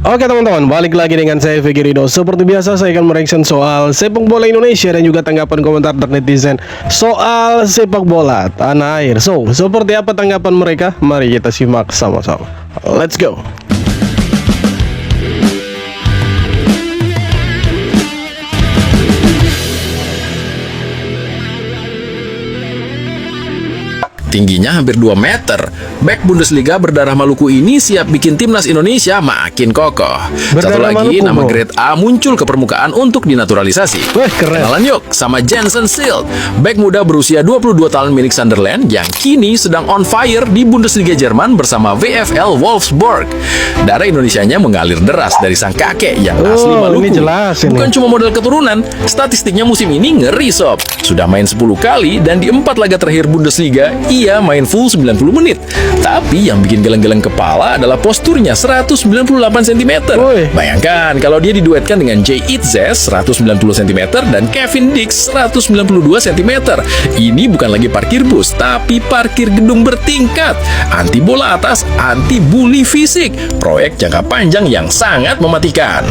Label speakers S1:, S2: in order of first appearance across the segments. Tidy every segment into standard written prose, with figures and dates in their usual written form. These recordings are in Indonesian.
S1: Oke teman-teman, balik lagi dengan saya Vicky Rido. Seperti biasa saya akan mereaction soal sepak bola Indonesia dan juga tanggapan komentar dari netizen soal sepak bola tanah air. So, seperti apa tanggapan mereka? Mari kita simak sama-sama. Let's go.
S2: Tingginya hampir 2 meter, bek Bundesliga berdarah Maluku ini siap bikin timnas Indonesia makin kokoh. Satu lagi,
S1: Maluku,
S2: nama
S1: bro.
S2: grade A muncul ke permukaan untuk dinaturalisasi.
S1: Wih, keren.
S2: Kenalan yuk sama Jensen Silt, bek muda berusia 22 tahun milik Sunderland yang kini sedang on fire di Bundesliga Jerman bersama VfL Wolfsburg. Darah Indonesianya mengalir deras dari sang kakek yang asli Maluku.
S1: Ini jelas ini.
S2: Bukan cuma modal keturunan, statistiknya musim ini ngeri sob. Sudah main 10 kali dan di 4 laga terakhir Bundesliga, ia main full 90 menit. Tapi yang bikin geleng-geleng kepala adalah posturnya 198 cm.
S1: Woi.
S2: Bayangkan kalau dia diduetkan dengan Jay Itzes 190 cm dan Kevin Dix 192 cm. Ini bukan lagi parkir bus, tapi parkir gedung bertingkat. Anti bola atas, anti bully fisik. Proyek jangka panjang yang sangat mematikan.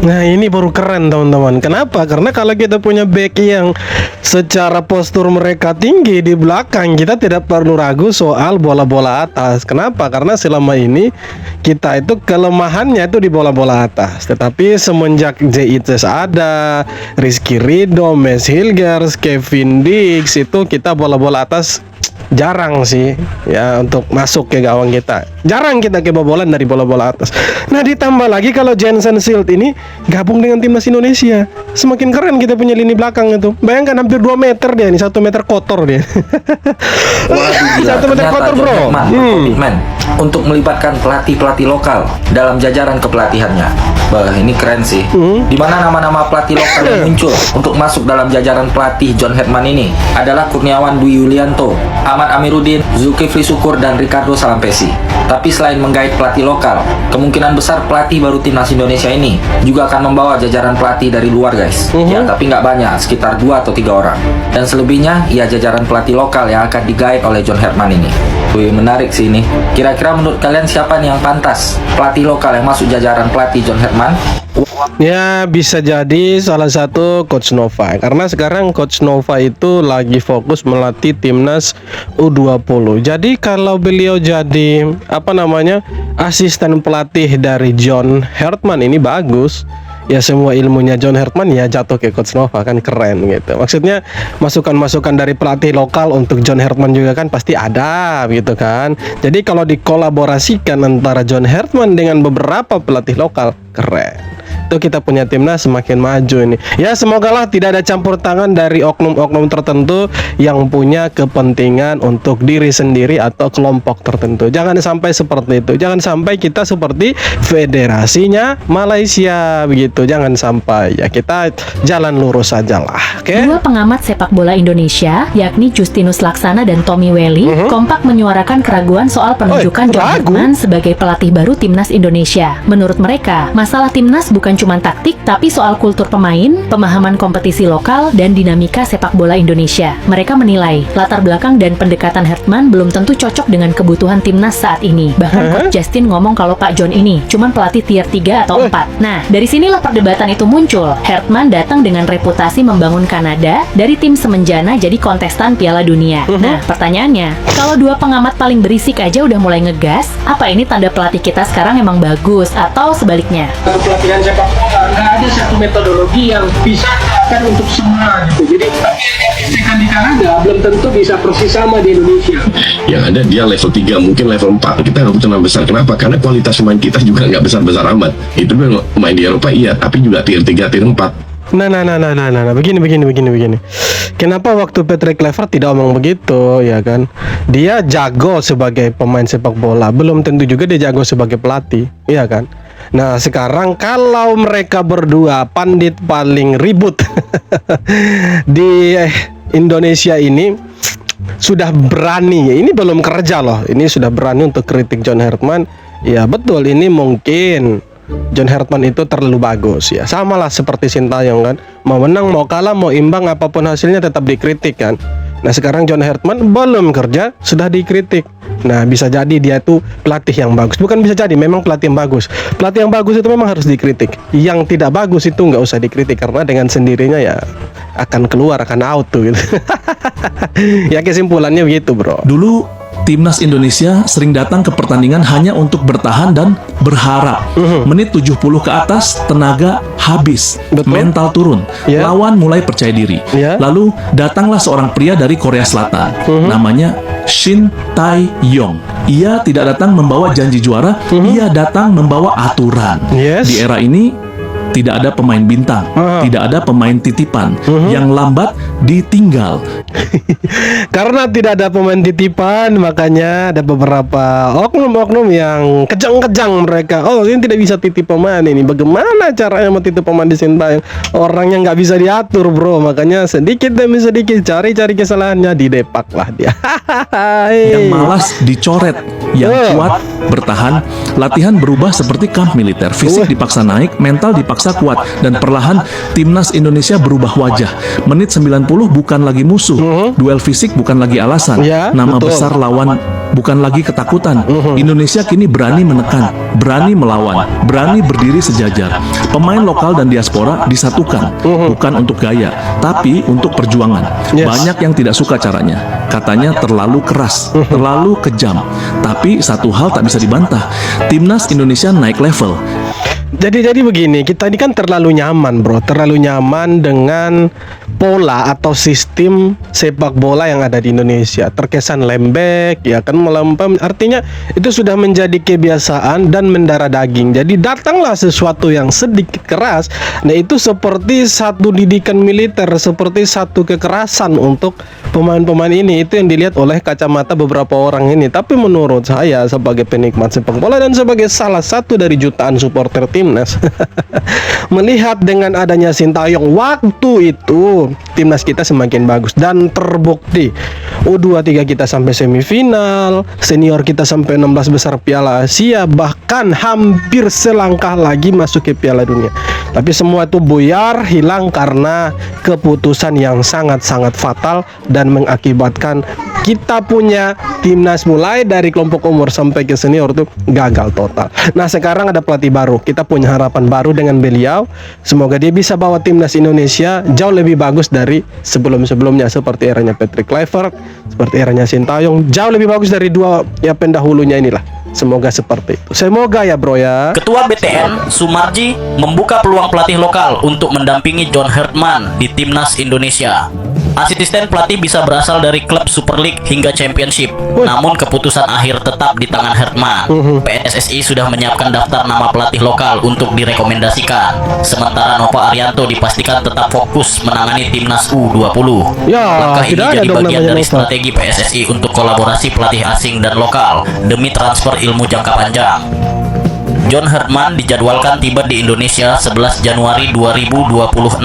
S1: Nah ini baru keren teman-teman. Kenapa? Karena kalau kita punya back yang secara postur mereka tinggi di belakang, kita tidak perlu ragu soal bola-bola atas. Kenapa? Karena selama ini kita itu kelemahannya itu di bola-bola atas. Tetapi semenjak JITS ada, Rizky Ridho, Mes Hilgers, Kevin Dix, itu kita bola-bola atas jarang sih ya untuk masuk ke gawang kita. Jarang kita kebobolan dari bola-bola atas. Nah ditambah lagi kalau Jensen Silt ini gabung dengan timnas Indonesia, semakin keren kita punya lini belakang itu. Bayangkan hampir 2 meter dia nih, 1 meter kotor dia.
S3: Waduh, gila.
S1: 1 meter
S3: Ternyata
S1: kotor
S3: John
S1: bro.
S3: Hekman berkomitmen untuk melibatkan pelatih-pelatih lokal dalam jajaran kepelatihannya. Bah, ini keren sih. Di mana nama-nama pelatih lokal yang muncul untuk masuk dalam jajaran pelatih John Hekman ini adalah Kurniawan Dwi Yulianto, Ahmad Amiruddin, Zulkifli Syukur, dan Ricardo Salampesi. Tapi selain menggait pelatih lokal, kemungkinan besar pelatih baru timnas Indonesia ini juga akan membawa jajaran pelatih dari luar guys. Ya, tapi nggak banyak, sekitar 2 atau 3 orang. Dan selebihnya, ya jajaran pelatih lokal yang akan digait oleh John Hekman ini. Wih, menarik sih ini. Kira-kira menurut kalian siapa nih yang pantas pelatih lokal yang masuk jajaran pelatih John Hekman?
S1: Ya bisa jadi salah satu Coach Nova. Karena sekarang Coach Nova itu lagi fokus melatih timnas U20. Jadi kalau beliau jadi asisten pelatih dari John Herdman ini bagus. Ya semua ilmunya John Herdman ya jatuh ke Coach Nova, kan keren gitu. Maksudnya masukan-masukan dari pelatih lokal untuk John Herdman juga kan pasti ada gitu kan. Jadi kalau dikolaborasikan antara John Herdman dengan beberapa pelatih lokal, keren. Itu kita punya timnas semakin maju ini. Ya semogalah tidak ada campur tangan dari oknum-oknum tertentu yang punya kepentingan untuk diri sendiri atau kelompok tertentu. Jangan sampai seperti itu. Jangan sampai kita seperti federasinya Malaysia begitu. Jangan sampai, ya kita jalan lurus saja lah. Oke?
S4: Dua pengamat sepak bola Indonesia, yakni Justinus Laksana dan Tommy Welly, kompak menyuarakan keraguan soal penunjukan John
S1: ragu?
S4: Herdman sebagai pelatih baru timnas Indonesia. Menurut mereka, masalah timnas bukan cuma taktik, tapi soal kultur pemain, pemahaman kompetisi lokal, dan dinamika sepak bola Indonesia. Mereka menilai, latar belakang dan pendekatan Herdman belum tentu cocok dengan kebutuhan timnas saat ini. Bahkan Coach Justin ngomong kalau Pak John ini cuman pelatih tier 3 atau 4. Nah, dari sinilah perdebatan itu muncul. Herdman datang dengan reputasi membangun Kanada dari tim semenjana jadi kontestan Piala Dunia. Nah, pertanyaannya, kalau dua pengamat paling berisik aja udah mulai ngegas, apa ini tanda pelatih kita sekarang emang bagus atau sebaliknya?
S5: Pelatihan sepak bola nggak ada satu metodologi yang bisa kan untuk semua gitu. Jadi yang di Kanada belum tentu bisa persis sama di Indonesia.
S6: Yang ada dia level 3, mungkin level 4. Kita nggak butuh nama besar. Kenapa? Karena kualitas pemain kita juga nggak besar-besar amat. Itu main di Eropa iya, tapi juga tier 3, tier 4.
S1: Nah, begini. Kenapa waktu Patrick Kluivert tidak omong begitu, ya kan? Dia jago sebagai pemain sepak bola, belum tentu juga dia jago sebagai pelatih, iya kan? Nah, sekarang kalau mereka berdua pandit paling ribut di Indonesia ini sudah berani, ini belum kerja loh, ini sudah berani untuk kritik John Herdman. Ya betul, ini mungkin John Herdman itu terlalu bagus ya. Sama lah seperti Sintayong kan, mau menang mau kalah mau imbang apapun hasilnya tetap dikritik kan. Nah sekarang John Herdman belum kerja sudah dikritik. Nah bisa jadi dia tuh pelatih yang bagus. Bukan bisa jadi, memang pelatih yang bagus. Pelatih yang bagus itu memang harus dikritik. Yang tidak bagus itu nggak usah dikritik, karena dengan sendirinya ya akan keluar, akan out tuh gitu. Ya kesimpulannya begitu bro.
S7: Dulu Timnas Indonesia sering datang ke pertandingan hanya untuk bertahan dan berharap. Menit 70 ke atas, tenaga habis,
S1: Betul.
S7: mental turun,
S1: Ya.
S7: lawan mulai percaya diri.
S1: Ya.
S7: Lalu datanglah seorang pria dari Korea Selatan, namanya Shin Tae-yong. Ia tidak datang membawa janji juara, ia datang membawa aturan.
S1: Yes.
S7: Di era ini tidak ada pemain bintang, tidak ada pemain titipan, yang lambat ditinggal.
S1: Karena tidak ada pemain titipan, makanya ada beberapa oknum-oknum yang kejang-kejang mereka. Oh ini tidak bisa titip pemain ini. Bagaimana caranya mau titip pemain di Sintayong? Orang yang nggak bisa diatur bro. Makanya sedikit demi sedikit cari-cari kesalahannya, didepak lah dia.
S7: Yang malas dicoret, yang kuat bertahan. Latihan berubah seperti kamp militer. Fisik dipaksa naik, mental dipaksa kuat, dan perlahan timnas Indonesia berubah wajah. Menit 90 bukan lagi musuh, duel fisik bukan lagi alasan,
S1: Ya,
S7: nama
S1: betul.
S7: besar lawan bukan lagi ketakutan. Indonesia kini berani menekan, berani melawan, berani berdiri sejajar. Pemain lokal dan diaspora disatukan, bukan untuk gaya, tapi untuk perjuangan.
S1: Yes.
S7: Banyak yang tidak suka caranya, katanya terlalu keras, terlalu kejam. Tapi satu hal tak bisa dibantah, timnas Indonesia naik level.
S1: Jadi begini, kita ini kan terlalu nyaman bro, terlalu nyaman dengan pola atau sistem sepak bola yang ada di Indonesia. Terkesan lembek, ya kan, melempem. Artinya itu sudah menjadi kebiasaan dan mendarah daging. Jadi datanglah sesuatu yang sedikit keras. Nah itu seperti satu didikan militer, seperti satu kekerasan untuk pemain-pemain ini. Itu yang dilihat oleh kacamata beberapa orang ini. Tapi menurut saya sebagai penikmat sepak bola dan sebagai salah satu dari jutaan supporter timnas, melihat dengan adanya Sintayong waktu itu timnas kita semakin bagus dan terbukti. U23 kita sampai semifinal, senior kita sampai 16 besar Piala Asia, bahkan hampir selangkah lagi masuk ke Piala Dunia. Tapi semua itu buyar, hilang karena keputusan yang sangat-sangat fatal dan mengakibatkan kita punya timnas mulai dari kelompok umur sampai ke senior tuh gagal total. Nah sekarang ada pelatih baru, kita punya harapan baru dengan beliau. Semoga dia bisa bawa timnas Indonesia jauh lebih bagus dari sebelum-sebelumnya, seperti eranya Patrick Kluivert, seperti eranya Sintayong, jauh lebih bagus dari dua ya pendahulunya inilah. Semoga seperti itu. Semoga ya bro ya.
S8: Ketua BTN, Sumarji, membuka peluang pelatih lokal untuk mendampingi John Herdman di Timnas Indonesia. Asisten pelatih bisa berasal dari klub Super League hingga Championship. Namun keputusan akhir tetap di tangan Herdman. PSSI sudah menyiapkan daftar nama pelatih lokal untuk direkomendasikan. Sementara Nova Arianto dipastikan tetap fokus menangani Timnas U20.
S1: Ya,
S8: Langkah ini
S1: tidak ada
S8: jadi
S1: dong
S8: bagian
S1: namanya
S8: dari
S1: Nova.
S8: strategi PSSI untuk kolaborasi pelatih asing dan lokal demi transfer ilmu jangka panjang. John Herdman dijadwalkan tiba di Indonesia 11 Januari 2026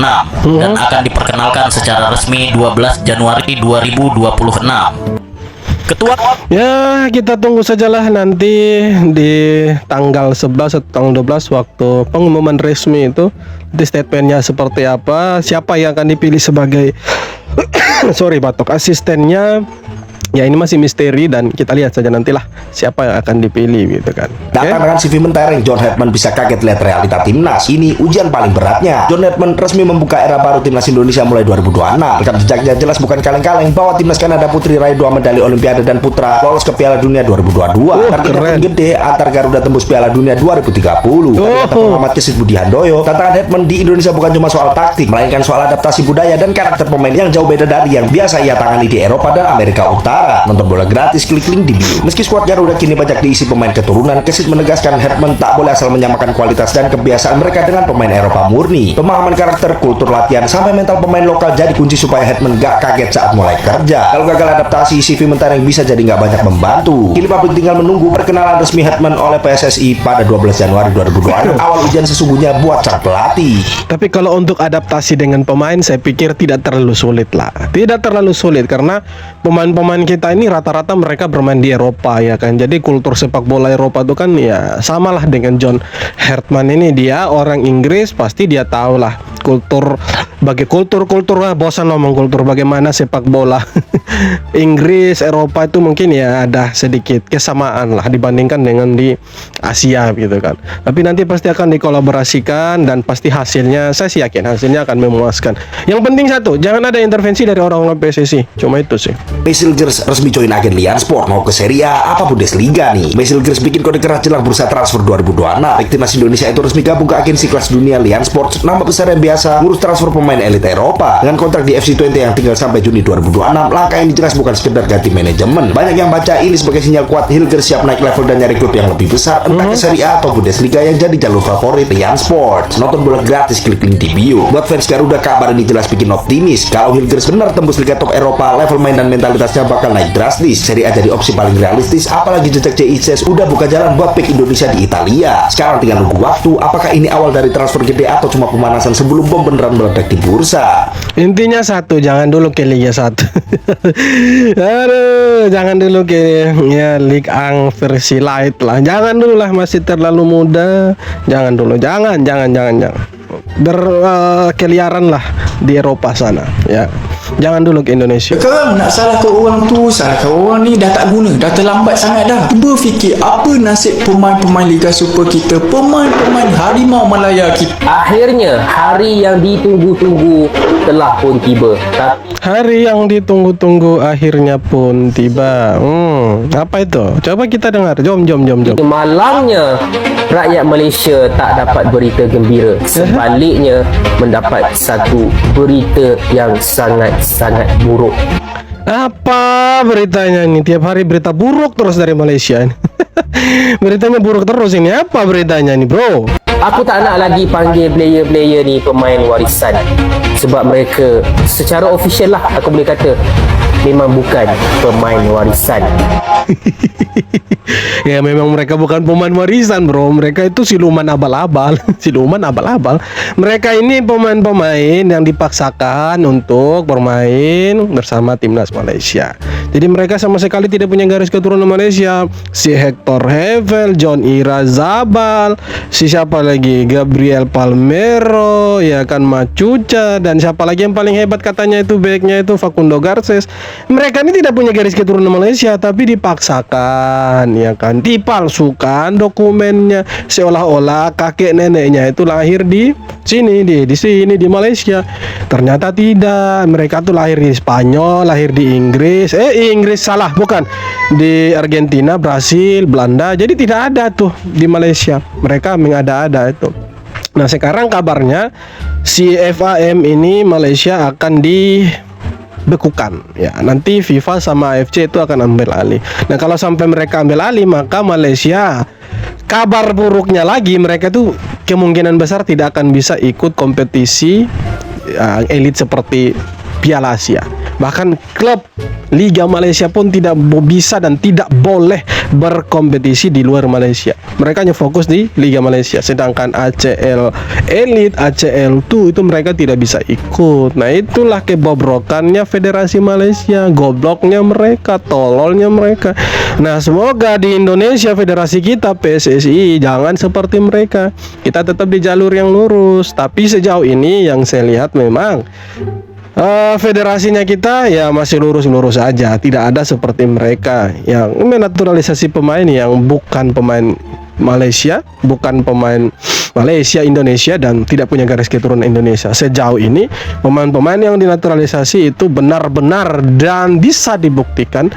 S8: dan akan diperkenalkan secara resmi 12 Januari 2026. Ketua
S1: Ya kita tunggu sajalah nanti di tanggal 11 atau tanggal 12 waktu pengumuman resmi itu, di statementnya seperti apa, siapa yang akan dipilih sebagai sorry batuk, asistennya. Ya ini masih misteri dan kita lihat saja nantilah siapa yang akan dipilih gitu kan.
S9: Datang dengan CV mentereng, John Herdman bisa kaget lihat realita timnas. Ini ujian paling beratnya. John Herdman resmi membuka era baru timnas Indonesia mulai 2026. Rekam jejaknya jelas bukan kaleng-kaleng, bahwa timnas Kanada putri raih 2 medali Olimpiade dan putra lolos ke Piala Dunia 2022. Targetnya
S1: keren.
S9: pun gede, antar Garuda tembus Piala Dunia 2030. Tapi kata pengamat Kesit Budi Handoyo, tantangan Herdman di Indonesia bukan cuma soal taktik, melainkan soal adaptasi budaya dan karakter pemain yang jauh beda dari yang biasa ia tangani di Eropa dan Amerika Utara. Nonton bola gratis, klik link di bio. Meski skuad Garuda kini banyak diisi pemain keturunan, Kesit menegaskan Herdman tak boleh asal menyamakan kualitas dan kebiasaan mereka dengan pemain Eropa murni. Pemahaman karakter, kultur latihan, sampai mental pemain lokal jadi kunci supaya Herdman gak kaget saat mulai kerja. Kalau gagal adaptasi, CV mentereng bisa jadi gak banyak membantu. Kini publik tinggal menunggu perkenalan resmi Herdman oleh PSSI pada 12 Januari 2026. Awal ujian sesungguhnya buat sang pelatih.
S1: Tapi kalau untuk adaptasi dengan pemain, saya pikir tidak terlalu sulit lah. Tidak terlalu sulit karena pemain-pemain kita ini rata-rata mereka bermain di Eropa ya kan. Jadi kultur sepak bola Eropa itu kan ya samalah dengan John Herdman ini. Dia orang Inggris, pasti dia tahu lah kultur bagi kultur bosan ngomong kultur bagaimana sepak bola Inggris, Eropa itu mungkin ya ada sedikit kesamaan lah dibandingkan dengan di Asia gitu kan. Tapi nanti pasti akan dikolaborasikan dan pasti hasilnya, saya sih yakin hasilnya akan memuaskan. Yang penting satu, jangan ada intervensi dari orang-orang PSSI. Cuma itu sih.
S9: Basilgers resmi join agen Lian Sport mau ke Serie A apa Bundesliga nih. Basilgers bikin kode keras jelang bursa transfer 2026. Timnas Indonesia itu resmi gabung ke agensi kelas dunia Lian Sport, nama besar yang biasa ngurus transfer pemain elit Eropa. Dengan kontrak di FC20 yang tinggal sampai Juni 2026, langkah ini jelas bukan sekedar ganti manajemen. Banyak yang baca ini sebagai sinyal kuat Hilgers siap naik level dan nyari klub yang lebih besar, entah ke Serie A atau Bundesliga yang jadi jalur favorit Lian Sport. Nonton bola gratis, klik link di bio. Buat fans Garuda, kabar ini jelas bikin optimis. Kalau Hilgers benar tembus Liga Top Eropa, level main dan mentalitasnya bakal naik drastis. Serie A jadi opsi paling realistis, apalagi jejak JICS udah buka jalan buat pick Indonesia di Italia. Sekarang tinggal nunggu waktu, apakah ini awal dari transfer gede atau cuma pemanasan sebelum bom beneran meledak di bursa.
S1: Intinya satu, jangan dulu ke Liga 1. Aduh, jangan dulu ke ya Liga Ang versi light lah. Jangan dulu lah, masih terlalu muda. Jangan dulu, jangan. Berkeliaran lah di Eropa sana ya. Jangan dulu ke Indonesia.
S10: Sekarang nak salahkan orang tu, salahkan orang ni dah tak guna, dah terlambat sangat dah. Cuba fikir apa nasib pemain-pemain Liga Super kita, pemain-pemain Harimau Malaya kita.
S11: Akhirnya hari yang ditunggu-tunggu telah pun tiba.
S1: Hari yang ditunggu-tunggu akhirnya pun tiba. Apa itu? Coba kita dengar. Jom.
S11: Malangnya rakyat Malaysia tak dapat berita gembira. Sebaliknya mendapat satu berita yang sangat buruk.
S1: Apa beritanya ini? Tiap hari berita buruk terus dari Malaysia ini. Beritanya buruk terus ini. Apa beritanya ini, bro?
S11: Aku tak nak lagi panggil player-player ni pemain warisan. Sebab mereka secara official lah aku boleh kata memang bukan pemain warisan.
S1: Ya memang mereka bukan pemain warisan, bro. Mereka itu siluman abal-abal. Mereka ini pemain-pemain yang dipaksakan untuk bermain bersama timnas Malaysia. Jadi mereka sama sekali tidak punya garis keturunan Malaysia. Si Hector Hevel, John Irazabal, si siapa lagi, Gabriel Palmero, ya kan, Macuca, dan siapa lagi yang paling hebat katanya itu backnya itu Facundo Garces. Mereka ini tidak punya garis keturunan Malaysia, tapi dipaksakan, ya kan, dipalsukan dokumennya seolah-olah kakek neneknya itu lahir di sini, di sini di Malaysia. Ternyata tidak, mereka tuh lahir di Spanyol, lahir di Inggris, bukan, di Argentina, Brasil, Belanda. Jadi tidak ada tuh di Malaysia, mereka mengada-ada itu. Nah sekarang kabarnya si FAM ini Malaysia akan dibekukan ya, nanti FIFA sama AFC itu akan ambil alih. Nah kalau sampai mereka ambil alih, maka Malaysia, kabar buruknya lagi, mereka tuh kemungkinan besar tidak akan bisa ikut kompetisi elit seperti Piala Asia. Bahkan klub Liga Malaysia pun tidak bisa dan tidak boleh berkompetisi di luar Malaysia. Mereka hanya fokus di Liga Malaysia. Sedangkan ACL Elite, ACL 2 itu mereka tidak bisa ikut. Nah itulah kebobrokannya Federasi Malaysia, gobloknya mereka, tololnya mereka. Nah semoga di Indonesia federasi kita PSSI jangan seperti mereka. Kita tetap di jalur yang lurus. Tapi sejauh ini yang saya lihat memang federasinya kita ya masih lurus-lurus aja. Tidak ada seperti mereka yang menaturalisasi pemain yang bukan pemain Malaysia, bukan pemain Malaysia, Indonesia, dan tidak punya garis keturunan Indonesia. Sejauh ini pemain-pemain yang dinaturalisasi itu benar-benar dan bisa dibuktikan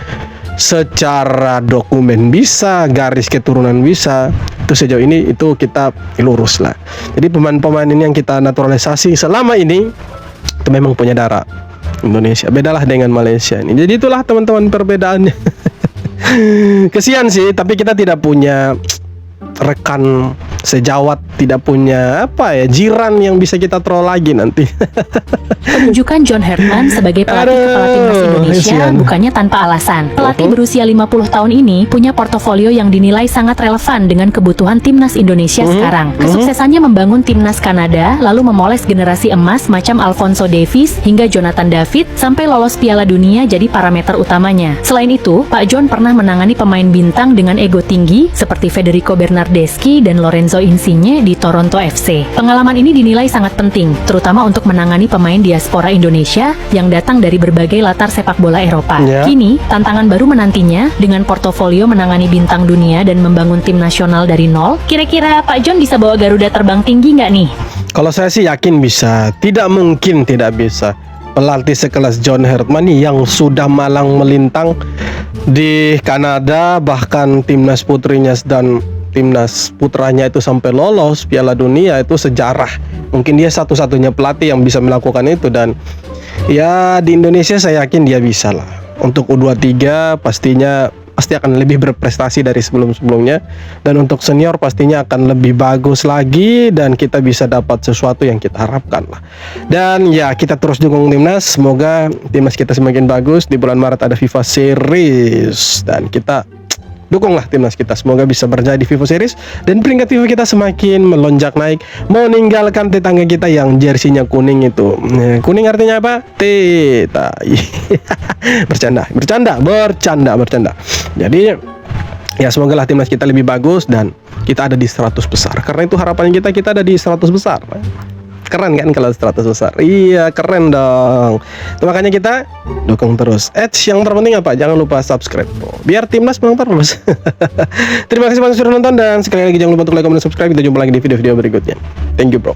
S1: secara dokumen, bisa garis keturunan bisa. Itu sejauh ini itu kita lurus lah. Jadi pemain-pemain ini yang kita naturalisasi selama ini itu memang punya darah Indonesia. Bedalah dengan Malaysia ini. Jadi itulah teman-teman perbedaannya. Kesian sih, tapi kita tidak punya rekan sejawat, tidak punya jiran yang bisa kita troll lagi nanti.
S4: Penunjukan John Herdman sebagai pelatih kepala timnas Indonesia bukannya tanpa alasan. Pelatih berusia 50 tahun ini punya portofolio yang dinilai sangat relevan dengan kebutuhan timnas Indonesia sekarang. Kesuksesannya membangun timnas Kanada, lalu memoles generasi emas macam Alphonso Davies hingga Jonathan David sampai lolos Piala Dunia jadi parameter utamanya. Selain itu, Pak John pernah menangani pemain bintang dengan ego tinggi seperti Federico Bernardo Bernardeschi dan Lorenzo Insigne di Toronto FC. Pengalaman ini dinilai sangat penting, terutama untuk menangani pemain diaspora Indonesia yang datang dari berbagai latar sepak bola Eropa. Kini, tantangan baru menantinya dengan portofolio menangani bintang dunia dan membangun tim nasional dari nol. Kira-kira Pak John bisa bawa Garuda terbang tinggi nggak nih?
S1: Kalau saya sih yakin bisa, tidak mungkin tidak bisa. Pelatih sekelas John Herdman yang sudah malang melintang di Kanada, bahkan timnas putrinya dan timnas putranya itu sampai lolos Piala Dunia, itu sejarah. Mungkin dia satu-satunya pelatih yang bisa melakukan itu, dan ya di Indonesia saya yakin dia bisa lah. Untuk U23 pasti akan lebih berprestasi dari sebelum-sebelumnya, dan untuk senior pastinya akan lebih bagus lagi, dan kita bisa dapat sesuatu yang kita harapkan lah. Dan ya, kita terus dukung timnas, semoga timnas kita semakin bagus. Di bulan Maret ada FIFA Series dan kita dukunglah timnas kita, semoga bisa berjaya di FIFA Series dan peringkat FIFA kita semakin melonjak naik, meninggalkan tetangga kita yang jersinya kuning itu. Kuning artinya apa? Teta. Bercanda. Jadi ya semoga lah timnas kita lebih bagus dan kita ada di 100 besar. Karena itu harapan kita ada di 100 besar. Keren kan kalau 100 besar? Iya, keren dong. Itu makanya kita dukung terus. Yang terpenting apa? Jangan lupa subscribe, bro, biar timnas menang terus. Terima kasih banyak sudah nonton, dan sekali lagi jangan lupa untuk like, comment, dan subscribe. Kita jumpa lagi di video-video berikutnya. Thank you, bro.